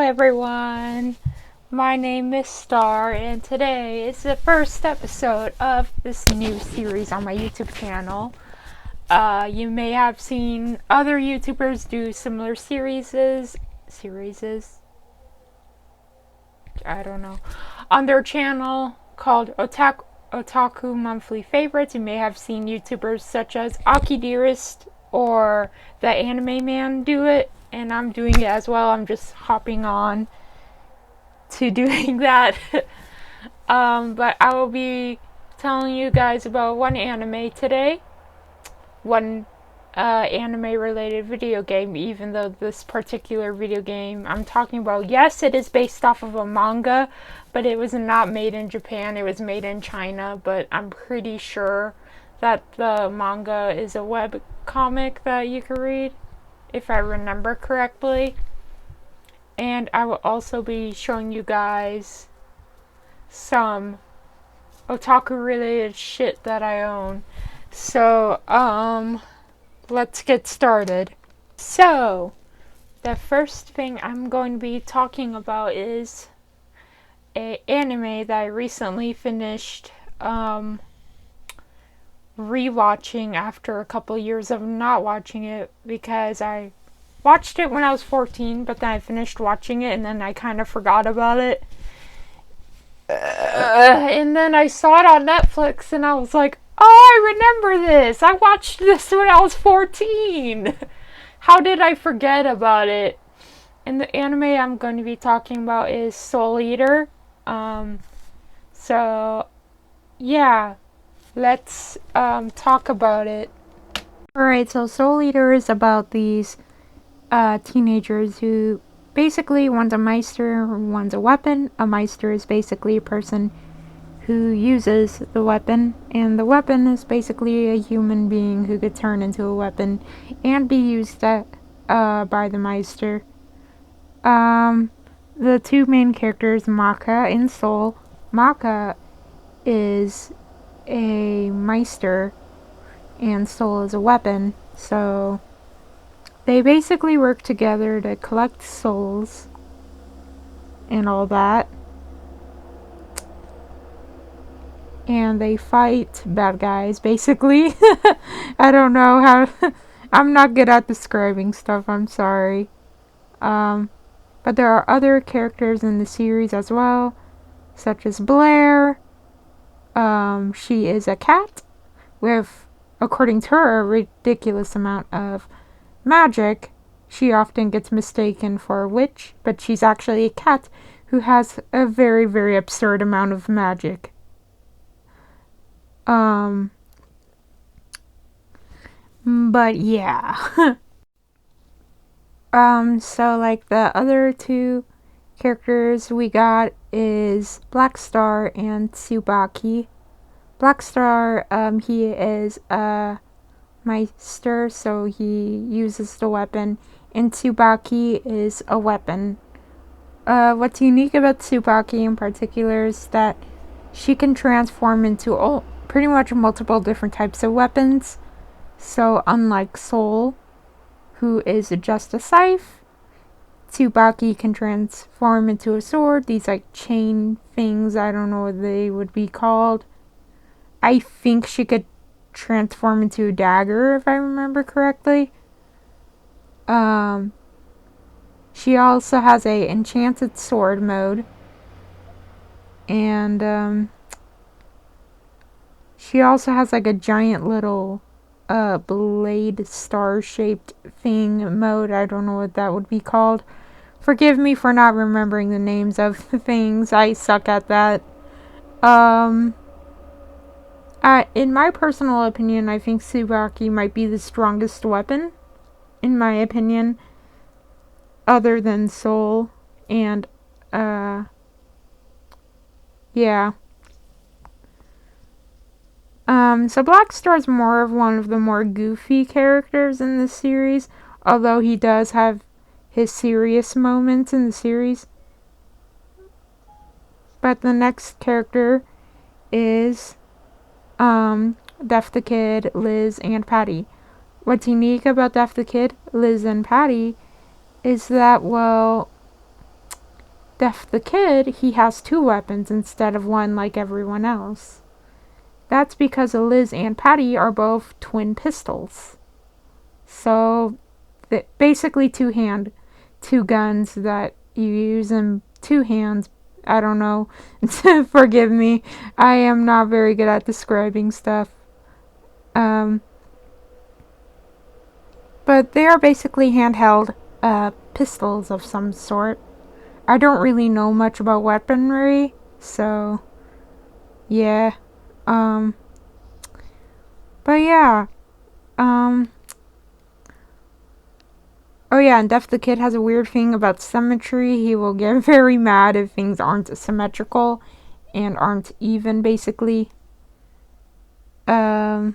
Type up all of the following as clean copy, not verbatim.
everyone, my name is Star and today is the first episode of this new series on my YouTube channel. You may have seen other YouTubers do similar series, I don't know, on their channel called OTAKU Monthly Favorites. You may have seen YouTubers such as Aki Dearest or the Anime Man do it, and I'm doing it as well. I'm just hopping on to doing that. But I will be telling you guys about one anime today. One anime related video game, even though this particular video game I'm talking about, yes, it is based off of a manga, but it was not made in Japan, it was made in China, but I'm pretty sure that the manga is a web comic that you can read, if I remember correctly. And I will also be showing you guys some otaku related shit that I own. So, let's get started. So, the first thing I'm going to be talking about is an anime that I recently finished rewatching after a couple years of not watching it, because I watched it when I was 14, but then I finished watching it and then I kind of forgot about it. And then I saw it on Netflix and I was like, oh, I remember this. I watched this when I was 14. How did I forget about it? And the anime I'm going to be talking about is Soul Eater. So, yeah, let's talk about it. Alright, so Soul Eater is about these teenagers who basically, one's a Meister, one's a weapon. A Meister is basically a person who uses the weapon, and the weapon is basically a human being who could turn into a weapon and be used by the Meister. The two main characters, Maka and Soul. Maka is a Meister and Soul is a weapon, so they basically work together to collect souls and all that. And they fight bad guys, basically. I don't know how... I'm not good at describing stuff, I'm sorry. But there are other characters in the series as well, such as Blair. She is a cat with, according to her, a ridiculous amount of magic. She often gets mistaken for a witch, but she's actually a cat who has a very, very absurd amount of magic. But yeah. So like the other two characters we got is Black Star and Tsubaki. Black Star, he is a Meister, so he uses the weapon, and Tsubaki is a weapon. What's unique about Tsubaki in particular is that she can transform into pretty much multiple different types of weapons. So unlike Soul, who is just a scythe, Tsubaki can transform into a sword. These like chain things, I don't know what they would be called. I think she could transform into a dagger, if I remember correctly. She also has a enchanted sword mode. And she also has like a giant little blade star-shaped thing mode. I don't know what that would be called. Forgive me for not remembering the names of the things. I suck at that. In my personal opinion, I think Tsubaki might be the strongest weapon, in my opinion, other than Soul. And, yeah. So Black Star is more of one of the more goofy characters in this series, although he does have his serious moments in the series. But the next character is Def the Kid, Liz, and Patty. What's unique about Def the Kid, Liz, and Patty is that, well, Def the Kid, he has 2 weapons instead of 1 like everyone else. That's because Liz and Patty are both twin pistols. So, basically 2 guns that you use in 2 hands. I don't know. Forgive me. I am not very good at describing stuff. But they are basically handheld pistols of some sort. I don't really know much about weaponry, so yeah. But yeah. Oh yeah, and Def the Kid has a weird thing about symmetry. He will get very mad if things aren't symmetrical and aren't even, basically. Yeah.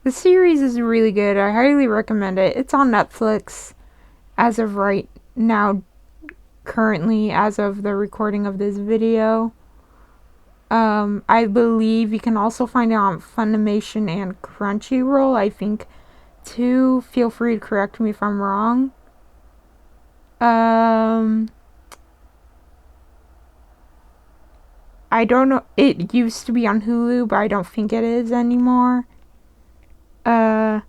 The series is really good. I highly recommend it. It's on Netflix as of right now, currently, as of the recording of this video. I believe you can also find it on Funimation and Crunchyroll, I think, too. Feel free to correct me if I'm wrong. I don't know. It used to be on Hulu, but I don't think it is anymore. But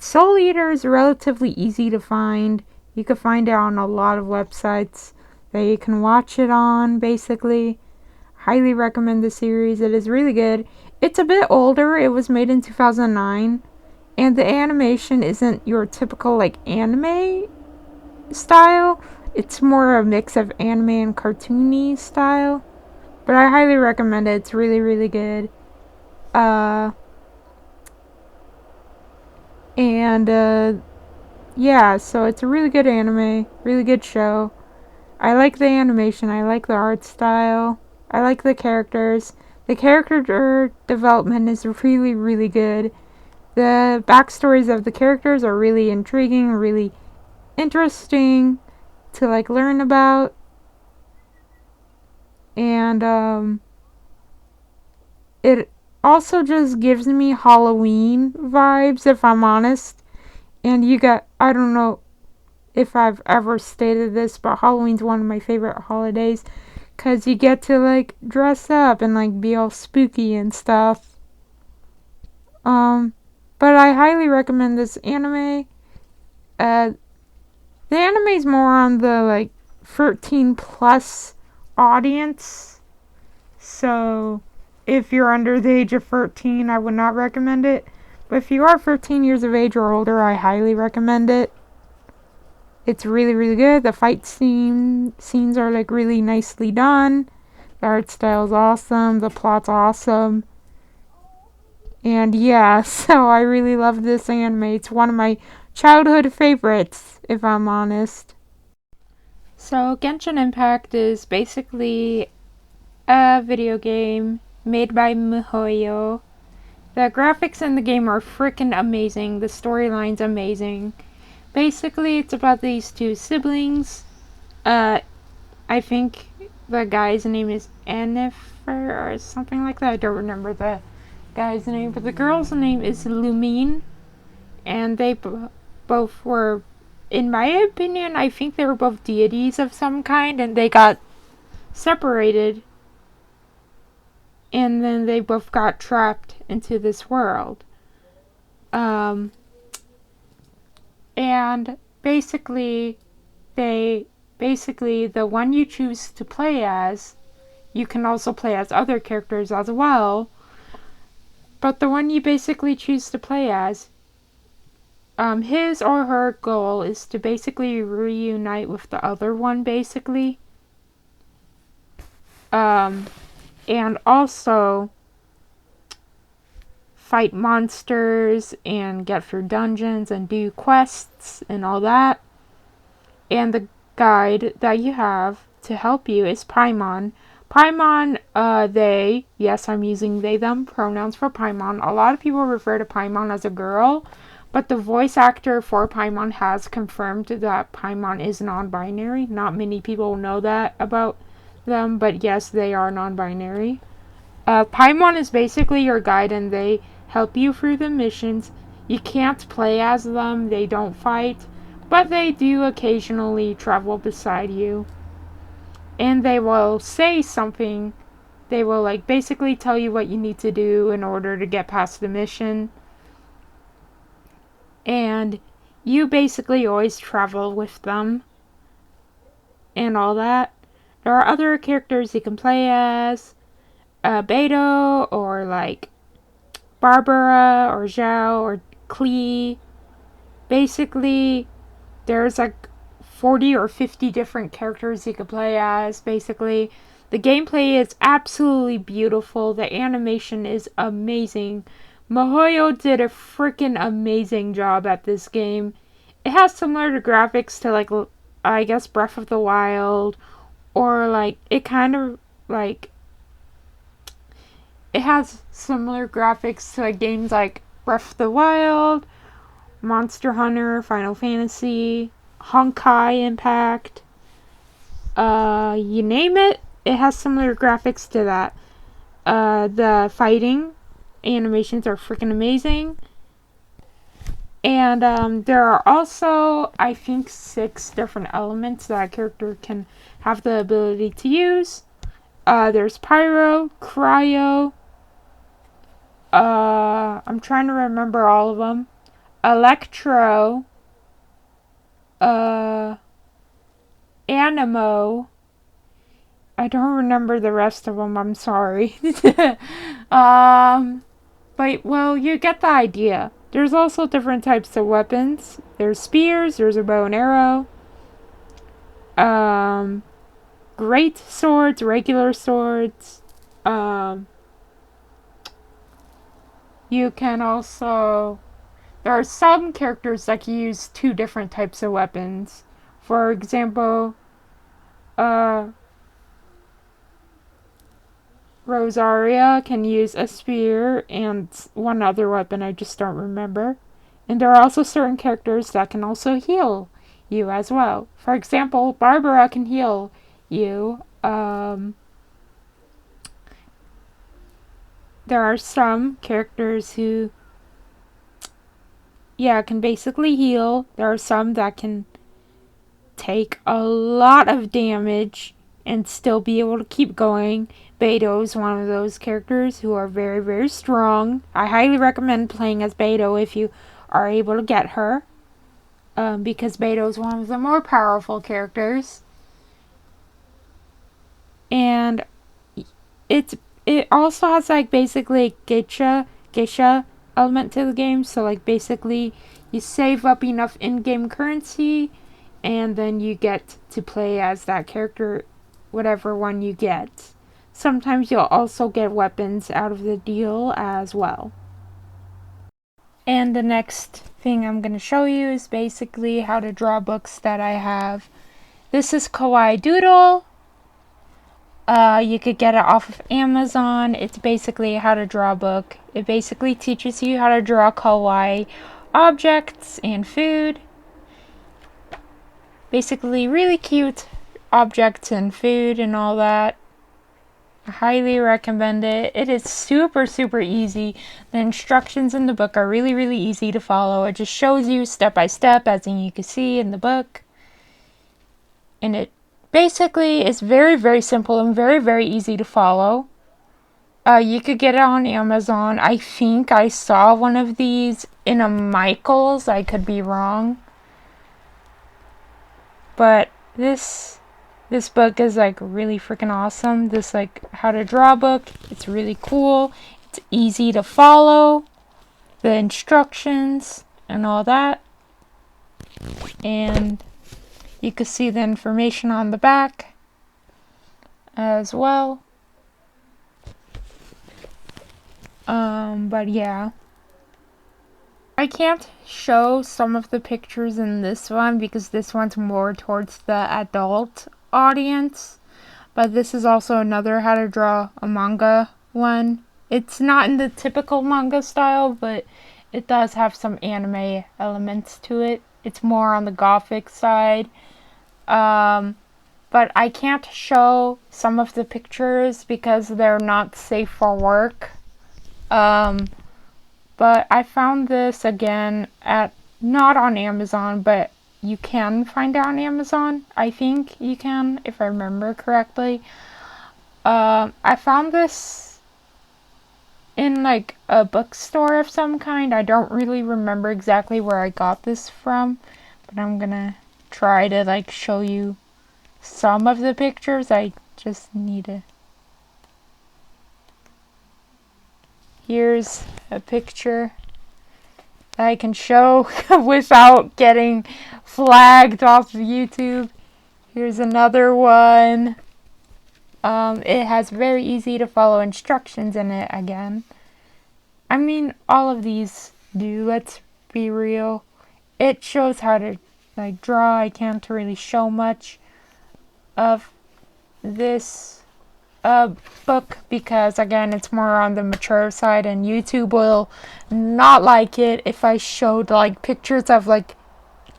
Soul Eater is relatively easy to find. You can find it on a lot of websites that you can watch it on, basically. Highly recommend the series. It is really good. It's a bit older. It was made in 2009. And the animation isn't your typical, like, anime style. It's more a mix of anime and cartoony style. But I highly recommend it. It's really, really good. Yeah, so it's a really good anime, really good show. I like the animation, I like the art style, I like the characters. The character development is really, really good. The backstories of the characters are really intriguing, really interesting to, like, learn about. And it also just gives me Halloween vibes, if I'm honest. And I don't know if I've ever stated this, but Halloween's one of my favorite holidays, because you get to, like, dress up and, like, be all spooky and stuff. But I highly recommend this anime. The anime's more on the, like, 13 plus audience. So, if you're under the age of 13, I would not recommend it. But if you are 13 years of age or older, I highly recommend it. It's really, really good. The fight scenes are, like, really nicely done. The art style's awesome. The plot's awesome. And yeah, so I really love this anime. It's one of my childhood favorites, if I'm honest. So, Genshin Impact is basically a video game made by MiHoYo. The graphics in the game are freaking amazing. The storyline's amazing. Basically, it's about these 2 siblings. I think the guy's name is Enifer or something like that. I don't remember the guy's name, but the girl's name is Lumine. And they both were, in my opinion, I think they were both deities of some kind, and they got separated. And then they both got trapped into this world. And basically, the one you choose to play as, you can also play as other characters as well. But the one you basically choose to play as, his or her goal is to basically reunite with the other one, basically. And also fight monsters and get through dungeons and do quests and all that. And the guide that you have to help you is Paimon. Paimon, they, yes, I'm using they, them pronouns for Paimon. A lot of people refer to Paimon as a girl, but the voice actor for Paimon has confirmed that Paimon is non-binary. Not many people know that about them, but yes, they are non-binary. Paimon is basically your guide, and they help you through the missions. You can't play as them, they don't fight, but they do occasionally travel beside you. And they will say something. They will like basically tell you what you need to do in order to get past the mission. And you basically always travel with them and all that. There are other characters you can play as, Beto, or like Barbara, or Zhao, or Klee. Basically, there's like 40 or 50 different characters you can play as, basically. The gameplay is absolutely beautiful. The animation is amazing. Mihoyo did a freaking amazing job at this game. It has similar to graphics to, like, I guess Breath of the Wild, or like it kind of like it has similar graphics to like games like Breath of the Wild, Monster Hunter, Final Fantasy, Honkai Impact, you name it, it has similar graphics to that. The fighting animations are freaking amazing. And there are also, I think, 6 different elements that a character can have the ability to use. There's Pyro, Cryo, I'm trying to remember all of them. Electro, Animo. I don't remember the rest of them, I'm sorry. But, well, you get the idea. There's also different types of weapons. There's spears, there's a bow and arrow. Great swords, regular swords. You can also... There are some characters that can use 2 different types of weapons. For example, Rosaria can use a spear and one other weapon I just don't remember. And there are also certain characters that can also heal you as well. For example, Barbara can heal you. There are some characters who, can basically heal. There are some that can take a lot of damage and still be able to keep going. Beto is one of those characters who are very, very strong. I highly recommend playing as Beto if you are able to get her, because Beto is one of the more powerful characters. And it also has like basically geisha element to the game. So like basically you save up enough in-game currency and then you get to play as that character, whatever one you get. Sometimes you'll also get weapons out of the deal as well. And the next thing I'm going to show you is basically how to draw books that I have. This is Kawaii Doodle. You could get it off of Amazon. It's basically how to draw a book. It basically teaches you how to draw kawaii objects and food. Basically really cute objects and food and all that. I highly recommend it. It is super, super easy. The instructions in the book are really, really easy to follow. It just shows you step by step, as you can see in the book. And it basically is very, very simple and very, very easy to follow. You could get it on Amazon. I think I saw one of these in a Michael's. I could be wrong. But this book is like really freaking awesome. This like how to draw book. It's really cool. It's easy to follow the instructions and all that. And you can see the information on the back as well. But yeah. I can't show some of the pictures in this one because this one's more towards the adult audience. But this is also another how to draw a manga one. It's not in the typical manga style, but it does have some anime elements to it. It's more on the gothic side. But I can't show some of the pictures because they're not safe for work. But I found this again at, not on Amazon, but you can find it on Amazon. I think you can, if I remember correctly. I found this in like a bookstore of some kind. I don't really remember exactly where I got this from, but I'm gonna try to like show you some of the pictures. I just need to. Here's a picture that I can show without getting flagged off of YouTube. Here's another one. It has very easy to follow instructions in it again. I mean, all of these do, let's be real. It shows how to like draw. I can't really show much of this book because again it's more on the mature side, and YouTube will not like it if I showed like pictures of like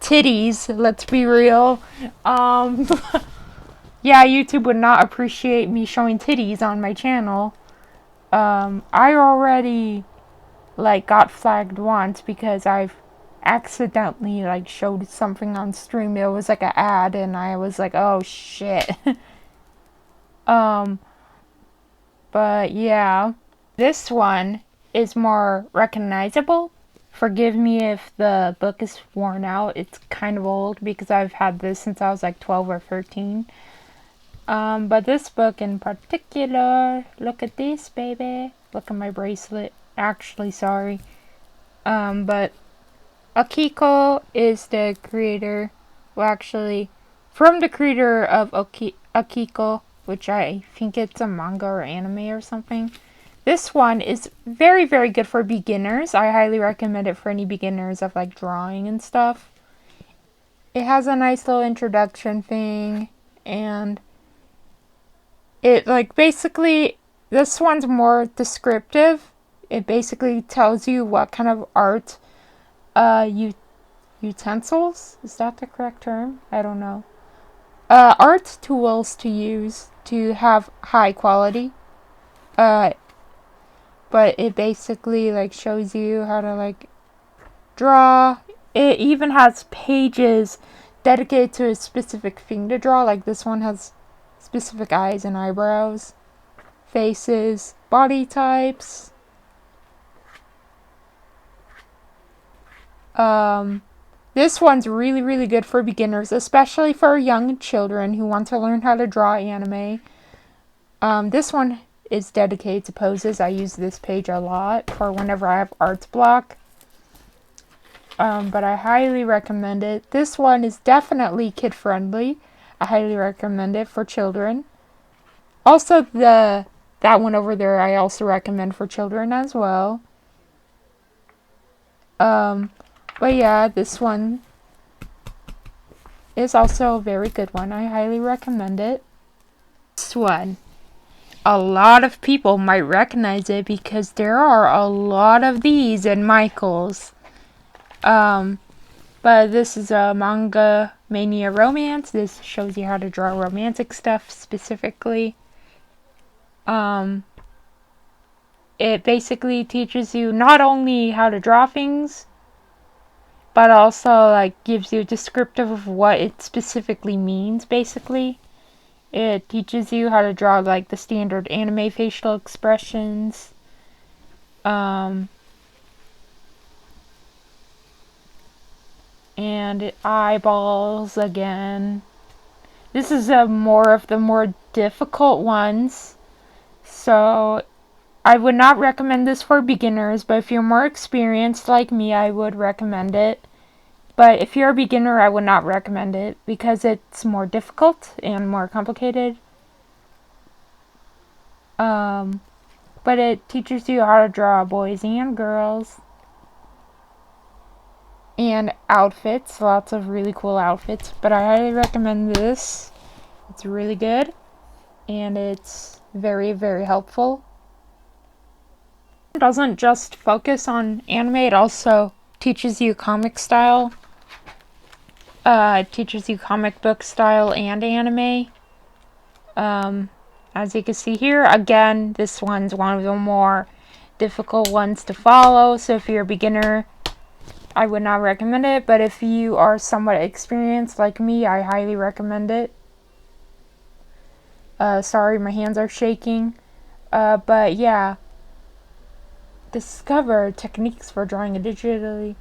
titties, let's be real. Yeah, YouTube would not appreciate me showing titties on my channel. I already like got flagged once because I've accidentally like showed something on stream. It was like an ad and I was like, oh shit. But yeah, this one is more recognizable. Forgive me if the book is worn out. It's kind of old because I've had this since I was like 12 or 13. But this book in particular, look at this, baby. Look at my bracelet. Actually, sorry. But Akiko is the creator, well actually, from the creator of Akiko, which I think it's a manga or anime or something. This one is very, very good for beginners. I highly recommend it for any beginners of like drawing and stuff. It has a nice little introduction thing, and it like basically, this one's more descriptive. It basically tells you what kind of art utensils, is that the correct term? I don't know. Art tools to use to have high quality. But it basically like shows you how to like draw. It even has pages dedicated to a specific thing to draw. Like this one has specific eyes and eyebrows, faces, body types. This one's really, really good for beginners, especially for young children who want to learn how to draw anime. This one is dedicated to poses. I use this page a lot for whenever I have arts block. But I highly recommend it. This one is definitely kid friendly. I highly recommend it for children. Also, that one over there I also recommend for children as well. But yeah, this one is also a very good one. I highly recommend it. This one, a lot of people might recognize it because there are a lot of these in Michael's. But this is a Manga Mania Romance. This shows you how to draw romantic stuff specifically. It basically teaches you not only how to draw things, but also like gives you a descriptive of what it specifically means, basically. It teaches you how to draw like the standard anime facial expressions. And eyeballs again. This is more of the more difficult ones. So I would not recommend this for beginners, but if you're more experienced like me, I would recommend it. But if you're a beginner, I would not recommend it because it's more difficult and more complicated. But it teaches you how to draw boys and girls. And outfits, lots of really cool outfits. But I highly recommend this. It's really good. And it's very, very helpful. It doesn't just focus on anime, it also teaches you comic style. It teaches you comic book style and anime. As you can see here, again, this one's one of the more difficult ones to follow. So if you're a beginner, I would not recommend it. But if you are somewhat experienced like me, I highly recommend it. Sorry, my hands are shaking. But yeah. Discover techniques for drawing a digitally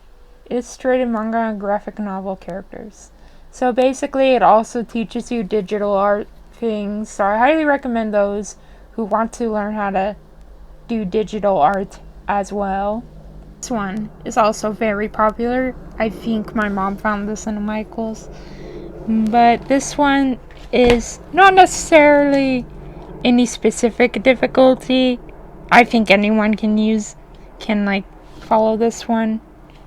illustrated manga and graphic novel characters. So basically, it also teaches you digital art things. So I highly recommend those who want to learn how to do digital art as well. This one is also very popular. I think my mom found this in Michael's. But this one is not necessarily any specific difficulty. I think anyone can like follow this one,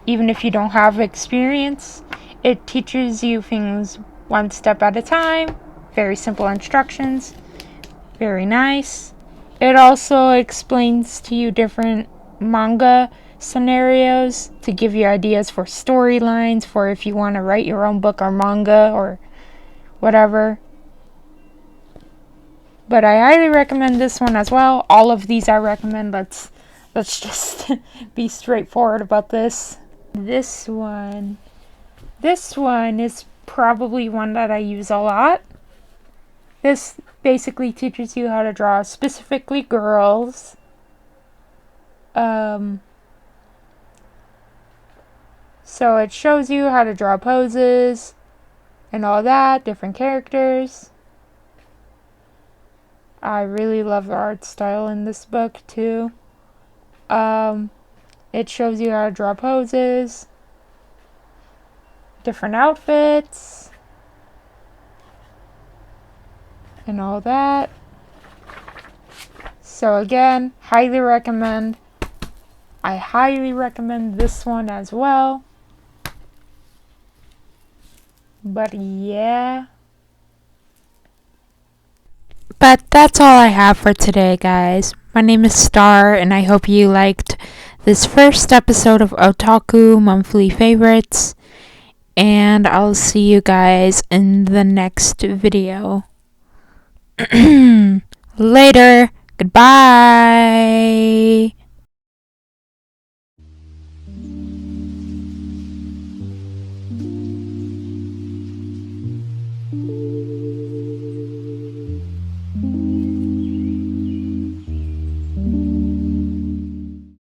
even if you don't have experience. It teaches you things one step at a time, very simple instructions, very nice. It also explains to you different manga scenarios to give you ideas for storylines, for if you want to write your own book or manga or whatever. But I highly recommend this one as well. All of these I recommend. Let's just be straightforward about this. This one is probably one that I use a lot. This basically teaches you how to draw specifically girls. So it shows you how to draw poses and all that, different characters. I really love the art style in this book too. It shows you how to draw poses, different outfits, and all that. So again, highly recommend. I highly recommend this one as well. But yeah. But that's all I have for today, guys. My name is Star, and I hope you liked this first episode of Otaku Monthly Favorites. And I'll see you guys in the next video. Later. Goodbye.